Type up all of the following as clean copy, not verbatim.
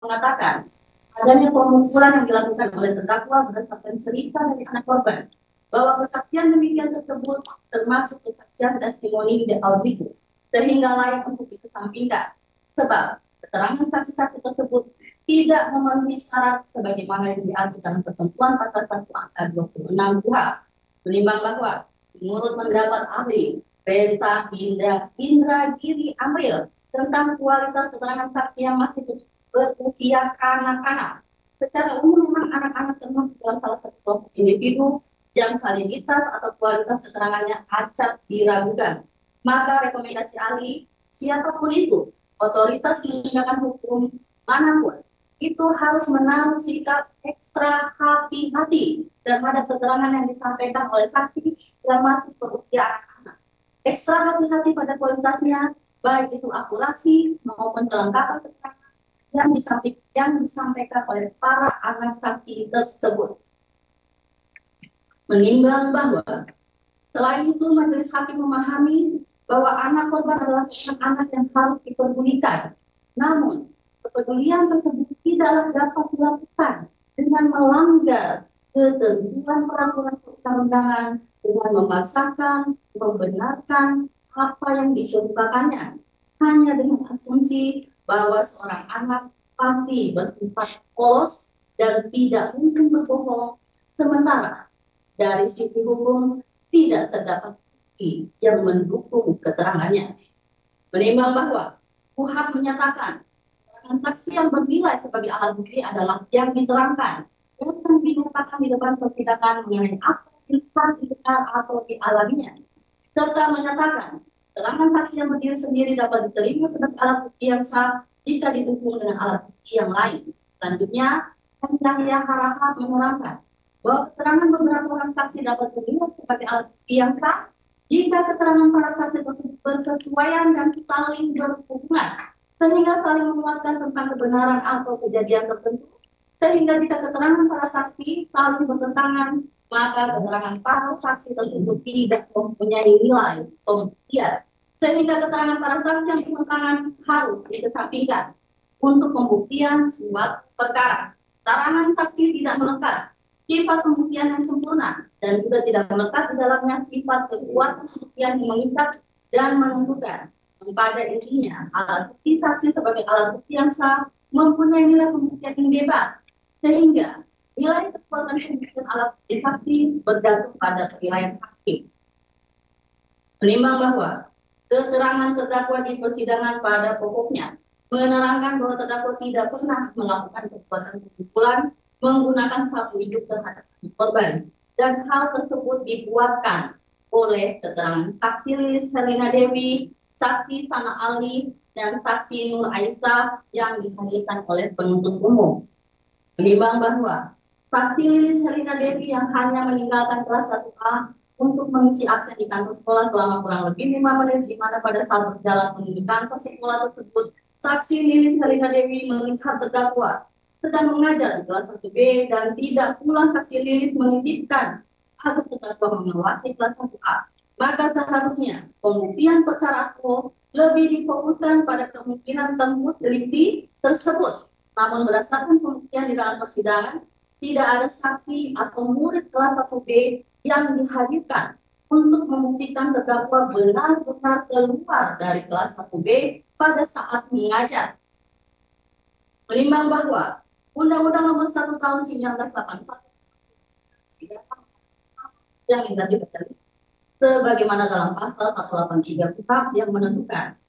mengatakan adanya pemukulan yang dilakukan oleh terdakwa berdasarkan cerita dari anak korban bahwa kesaksian demikian tersebut termasuk kesaksian testimoni de auditu sehingga layak untuk dikesampingkan sebab keterangan saksi-saksi tersebut tidak memenuhi syarat sebagaimana yang diatur dalam ketentuan pasal 1 angka 26 KUHP. Menimbang bahwa menurut pendapat ahli Reza Indragiri Amril tentang kualitas keterangan saksi yang masih berusia kanak-kanak. Secara umum memang anak-anak termasuk dalam salah satu kelompok individu yang validitas atau kualitas keterangannya acap diragukan. Maka rekomendasi ahli, siapapun itu, otoritas penegakan hukum manapun, itu harus menaruh sikap ekstra hati-hati terhadap keterangan yang disampaikan oleh saksi yang masih berusia anak-anak. Ekstra hati-hati pada kualitasnya, baik itu akurasi maupun kelengkapan keterangan yang disampaikan oleh para anak saksi tersebut. Menimbang bahwa selain itu majelis hakim memahami bahwa anak korban adalah anak yang harus diperdulikan. Namun, kepedulian tersebut tidaklah dapat dilakukan dengan melanggar ketentuan peraturan perundang-undangan dengan memaksakan, membenarkan apa yang ditumpahkannya hanya dengan asumsi bahwa seorang anak pasti bersifat polos dan tidak mungkin berbohong, sementara dari sisi hukum tidak terdapat bukti yang mendukung keterangannya. Menimbang bahwa KUHP menyatakan saksi yang bernilai sebagai alat bukti adalah yang diterangkan dan dinyatakan di depan persidangan mengenai apa yang didengar atau dialaminya, serta menyatakan keterangan saksi yang berdiri sendiri dapat diterima sebagai alat bukti yang sah jika didukung dengan alat bukti yang lain. Selanjutnya, Yahya Harahap menerangkan bahwa keterangan beberapa orang saksi dapat dinilai sebagai alat bukti yang sah jika keterangan para saksi tersebut bersesuaian dan saling berhubungan, sehingga saling menguatkan tentang kebenaran atau kejadian tertentu, sehingga jika keterangan para saksi saling bertentangan, maka keterangan para saksi tersebut tidak mempunyai nilai pembuktian, sehingga keterangan para saksi yang bertentangan harus dikesampingkan untuk pembuktian suatu perkara. Keterangan saksi tidak melengkap sifat pembuktian yang sempurna dan juga tidak melekat di dalamnya sifat kekuatan pembuktian yang mengikat dan menentukan. Pada intinya, alat bukti saksi sebagai alat bukti yang sah mempunyai nilai pembuktian yang bebas, sehingga nilai kekuatan pembuktian alat bukti saksi bergantung pada penilaian hakim. Menimbang bahwa keterangan terdakwa di persidangan pada pokoknya menerangkan bahwa terdakwa tidak pernah melakukan perbuatan pembukulan menggunakan sapu hidup terhadap korban, dan hal tersebut dibuatkan oleh keterangan saksi Lilis Herlina Dewi, saksi Sana Ali, dan saksi Nur Aisyah yang dihadirkan oleh penuntut umum. Menimbang bahwa saksi Lilis Herlina Dewi yang hanya meninggalkan kelas 1A untuk mengisi absen di kantor sekolah selama kurang lebih 5 menit, di mana pada saat berjalan menuju kantor sekolah tersebut, saksi Lilis Herlina Dewi melihat terdakwa sedang mengajar di kelas 1B dan tidak pula saksi Lilis menitipkan agar terdakwa mengawasi kelas 1A. Maka seharusnya pembuktian perkara aku lebih difokuskan pada kemungkinan tembus delikti tersebut. Namun berdasarkan pembuktian di dalam persidangan, tidak ada saksi atau murid kelas 1B yang dihadirkan untuk membuktikan terdakwa benar-benar keluar dari kelas 1B pada saat mengajar. Menimbang bahwa Undang-Undang Nomor 1 Tahun 1981 yang negatif sebagaimana dalam pasal 183 KUHP yang menentukan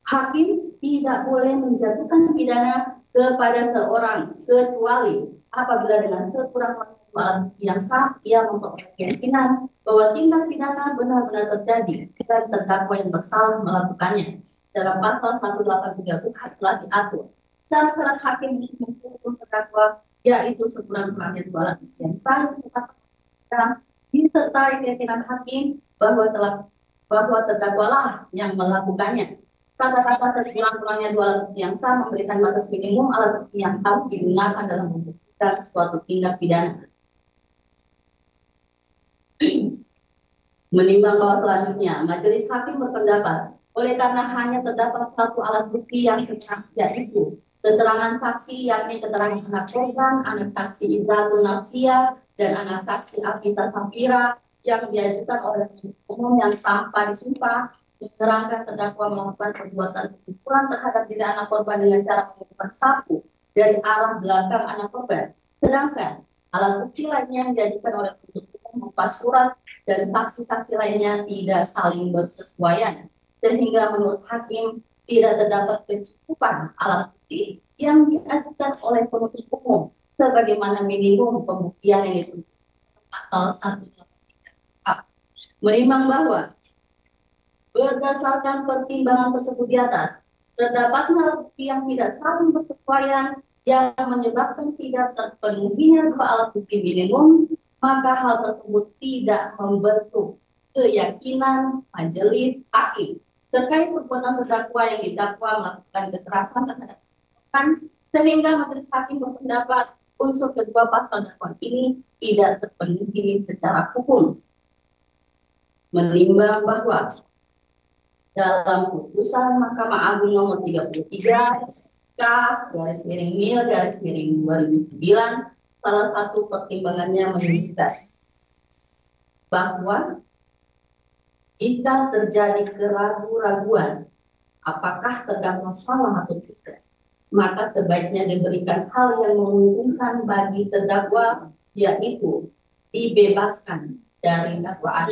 hakim tidak boleh menjatuhkan pidana kepada seorang kecuali apabila dengan sekurang-kurangnya alat bukti yang sah ia memperoleh keyakinan bahwa tindak pidana benar-benar terjadi dan terdakwa yang bersalah melakukannya. Dalam pasal 183 KUHP telah diatur syarat hakim menghukum terdakwa yaitu sekurang-kurangnya 2 alat bukti yang sah dan disertai keyakinan hakim bahwa terdakwalah yang melakukannya. Kata-kata sekurang-kurangnya 2 alat bukti yang sah memberikan batas minimum alat bukti yang harus digunakan dalam membuktikan suatu tindak pidana. Menimbang bahwa selanjutnya majelis hakim berpendapat Oleh karena hanya terdapat satu alat bukti yang sah, yaitu keterangan saksi, yakni keterangan anak korban, anak saksi Izzatul Nafsia, dan anak saksi Afisa Safira yang diajukan oleh penuntut umum yang tanpa disumpah menerangkan terdakwa melakukan perbuatan pemukulan terhadap diri anak korban dengan cara menggunakan sapu dari arah belakang anak korban. Sedangkan alat bukti lainnya yang diajukan oleh penuntut umum berupa surat dan saksi-saksi lainnya tidak saling bersesuaian, sehingga menurut hakim tidak terdapat kecukupan alat bukti yang diajukan oleh penuntut umum sebagaimana minimum pembuktian yang ditentukan pasal 183. Menimbang bahwa berdasarkan pertimbangan tersebut di atas, terdapat alat bukti yang tidak saling bersesuaian yang menyebabkan tidak terpenuhinya dua alat bukti minimum, maka hal tersebut tidak membentuk keyakinan majelis hakim terkait perbuatan terdakwa yang didakwa melakukan kekerasan terhadap korban, sehingga majelis hakim berpendapat unsur kedua pasal dakwaan ini tidak terpenuhi secara hukum. Menimbang bahwa dalam putusan Mahkamah Agung nomor 33 K/MIL/2009, salah satu pertimbangannya menyebutkan bahwa jika terjadi keraguan-raguan apakah terdakwa salah atau tidak, maka sebaiknya diberikan hal yang menguntungkan bagi terdakwa, yaitu dibebaskan dari dakwaan.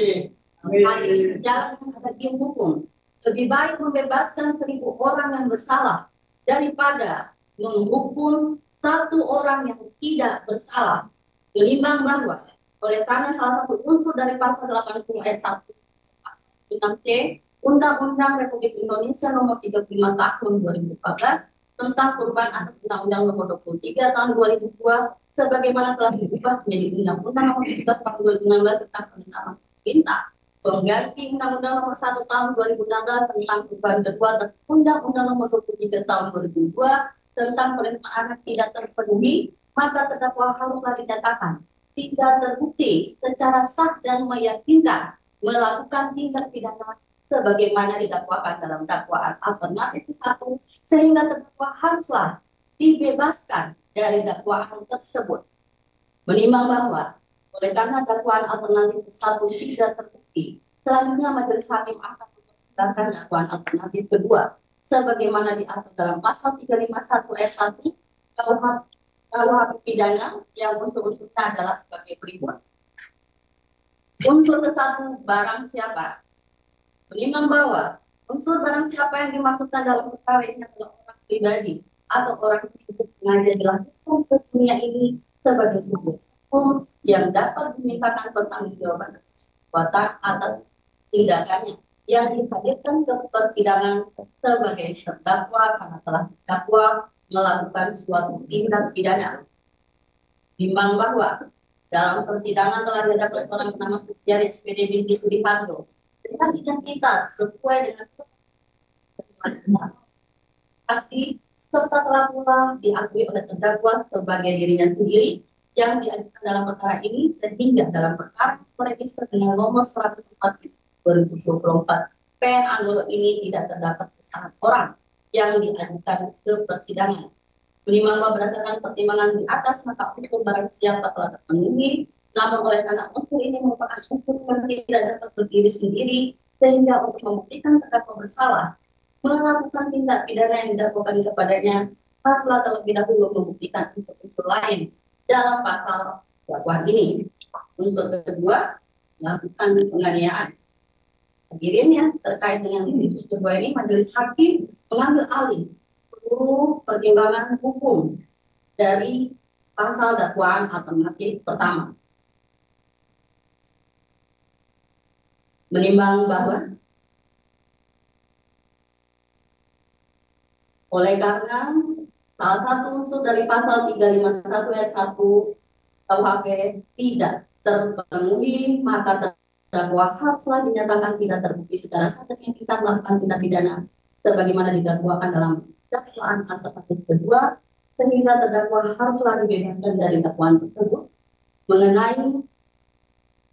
Hal ini sejalan dengan hakim hukum. Lebih baik membebaskan 1.000 orang yang bersalah daripada menghukum satu orang yang tidak bersalah. Menimbang bahwa oleh karena salah satu unsur dari pasal 80 ayat 1 6C Undang-Undang Republik Indonesia nomor 35 tahun 2014 tentang perubahan atas Undang-Undang nomor 23 tahun 2002 sebagaimana telah diubah menjadi Undang-Undang nomor 13 tahun 2016 tentang penetapan pemerintah, pengganti Undang-Undang nomor 1 tahun 2016 tentang perubahan kedua atas Undang-Undang nomor 23 tahun 2002 tentang perlindungan anak tidak terpenuhi, maka terdakwa haruslah dinyatakan tidak terbukti secara sah dan meyakinkan melakukan tindak pidana sebagaimana didakwakan dalam dakwaan alternatif 1, sehingga terdakwa haruslah dibebaskan dari dakwaan tersebut. Menimbang bahwa oleh karena dakwaan alternatif 1 tidak terbukti, selanjutnya majelis hakim akan mempertimbangkan dakwaan alternatif kedua sebagaimana diatur dalam pasal 351 ayat 1 KUH pidana yang unsur-unsurnya adalah sebagai berikut. Unsur ke-1, barang siapa. Menimbang bahwa unsur barang siapa yang dimaksudkan dalam perkara ini adalah orang pribadi atau orang tersebut sengaja dilakukan ke dunia ini sebagai sebuah hukum yang dapat dimintakan pertanggungjawaban atas perbuatan atas tindakannya yang dihadirkan ke persidangan sebagai terdakwa karena telah didakwa melakukan suatu tindak pidana. Bimbang bahwa dalam persidangan telah didapat seorang bernama Susiari SPD binti Sudiharto dengan identitas sesuai dengan saksi serta telah pula diakui oleh terdakwa sebagai dirinya sendiri yang diajukan dalam perkara ini, sehingga dalam perkara register dengan nomor 104 2024 PN Anggoro ini tidak terdapat kesalahan orang yang diajukan ke persidangan. Menimbang bahwa berdasarkan pertimbangan di atas, maka unsur barang siapa telah terpenuhi, namun oleh karena unsur ini merupakan unsur yang tidak dapat berdiri sendiri, sehingga untuk membuktikan terdakwa bersalah melakukan tindak pidana yang didakwakan kepadanya, haruslah terlebih dahulu membuktikan unsur-unsur lain dalam pasal dakwaan ini. Unsur kedua, melakukan penganiayaan. Hadirin ya, terkait dengan unsur kedua ini, majelis hakim mengambil alih seluruh pertimbangan hukum dari pasal dakwaan alternatif pertama. Menimbang bahwa oleh karena salah satu unsur dari pasal 351 ayat 1 KUHP tidak terpenuhi, maka terdakwa haruslah dinyatakan tidak terbukti secara sah dan meyakinkan melakukan tindak pidana sebagaimana didakwakan dalam dakwaan alternatif kedua, sehingga terdakwa haruslah dibebaskan dari dakwaan tersebut. Mengenai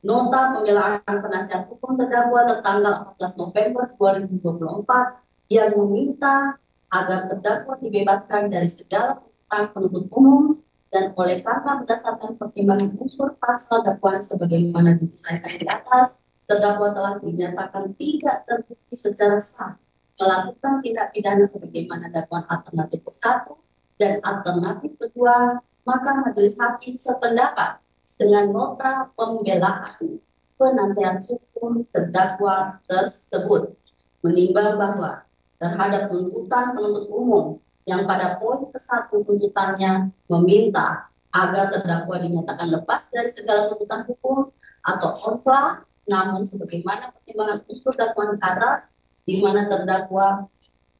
Nota pembelaan penasihat hukum terdakwa tertanggal 14 November 2024 yang meminta agar terdakwa dibebaskan dari segala tuntutan penuntut umum dan oleh karena berdasarkan pertimbangan unsur pasal dakwaan sebagaimana disampaikan di atas, terdakwa telah dinyatakan tidak terbukti secara sah melakukan tindak pidana sebagaimana dakwaan alternatif ke-1 dan alternatif kedua, maka majelis hakim sependapat dengan nota pembelaan penasihat hukum terdakwa tersebut, menimbang bahwa terhadap tuntutan penuntut umum yang pada poin ke-1 tuntutannya meminta agar terdakwa dinyatakan lepas dari segala tuntutan hukum atau konsla, namun sebagaimana pertimbangan unsur dakwaan atas, di mana terdakwa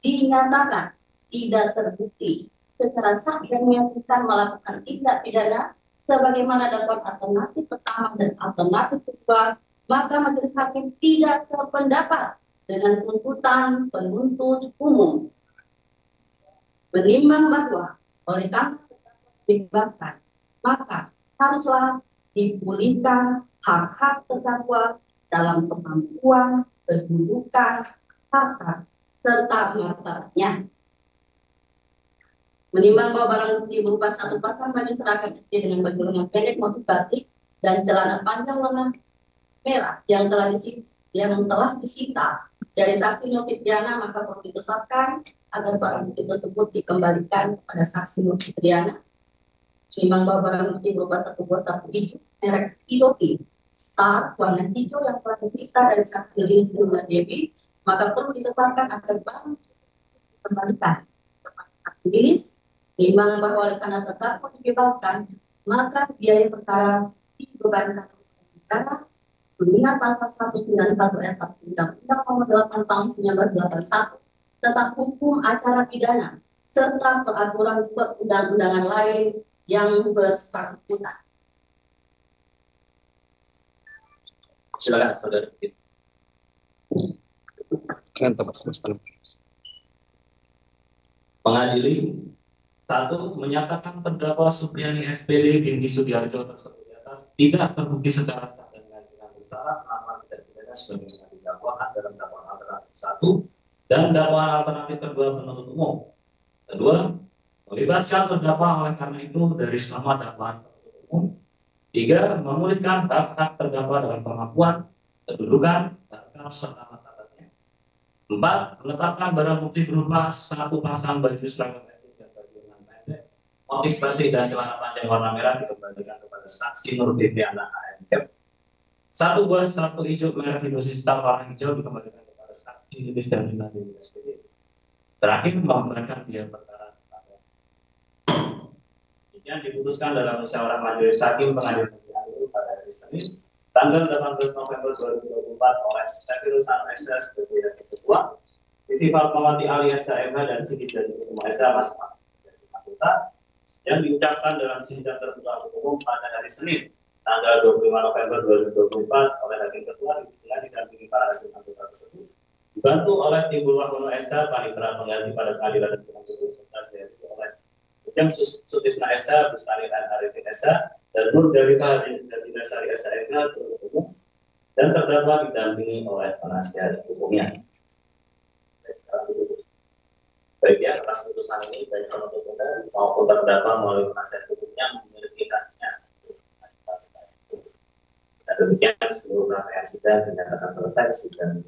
dinyatakan tidak terbukti secara sah dan meyakinkan melakukan tindak pidana sebagaimana dakwaan alternatif pertama dan alternatif kedua, maka majelis hakim tidak sependapat dengan tuntutan penuntut umum, menimbang bahwa oleh karena dibebaskan, maka haruslah dipulihkan hak-hak terdakwa dalam kemampuan, kedudukan, harta, serta martabatnya. Menimbang bahwa barang bukti berupa satu pasang baju seragam SD dengan baju lengan pendek motif batik dan celana panjang warna merah yang telah disita dari saksi Nur Fitriana, maka perlu ditetapkan agar barang bukti tersebut dikembalikan kepada saksi Nur Fitriana. Menimbang bahwa barang bukti berupa satu buah sapu hijau merek Idovi Star warna hijau yang telah disita dari saksi Lilis Luna Dewi, maka perlu ditetapkan agar barang bukti dikembalikan kepada saksi Lilis. Menimbang bahwa oleh karena terdakwa dibebaskan, maka biaya perkara dibebankan kepada negara mengingat pasal 191 ayat 1 Undang-Undang Nomor 8 Tahun 1981 tentang hukum acara pidana serta peraturan perundang-undangan lain yang bersangkutan. Silakan, saudara. Pengadili 1. Menyatakan terdakwa Supriyani SPD binti Sudiarjo tersebut di atas tidak terbukti secara sah dan meyakinkan bersalah melakukan tindak pidana sebagaimana didakwakan dalam dakwaan alternatif 1 dan dakwaan alternatif kedua penuntut umum. 2. Membebaskan terdakwa oleh karena itu dari semua dakwaan penuntut umum. 3. Memulihkan hak-hak terdakwa dalam kemampuan, kedudukan, harta serta martabatnya. 4. Menetapkan barang bukti berupa satu pasang baju seragam motif batik dan celana panjang warna merah dikembalikan kepada saksi Nur Fitriana AMK. Satu buah sapu hijau merek Indosistar warna hijau dikembalikan kepada saksi Lilis dan Lina Dewi SPD. Terakhir, membebankan biaya perkara. Demikian diputuskan dalam musyawarah majelis hakim pengadilan negeri Alu pada hari Senin tanggal 18 November 2024 oleh Stefirusan SH sebagai yang kedua, Siti Fatmawati alias SMH dan Sigit dari Ketua SH masing-masing dari anggota yang diucapkan dalam sidang terbuka umum pada hari Senin tanggal 25 November 2024 oleh Hakim Ketua dengan didampingi para hakim anggota tersebut, dibantu oleh tim Bulwarno SH, Panitera Pengganti pada Pengadilan Negeri Alu serta dibantu oleh Bujang Sutisna SH, Bustani Arifin SH, dan Nur Dalika Dinasari SH umum, dan terdakwa didampingi oleh penasihat hukumnya. Baik ya, atas putusan ini baik penuntut umum maupun terdakwa melalui penasihat hukumnya memiliki haknya. Dan demikian seluruh rangkaian sidang dinyatakan selesai. Sidang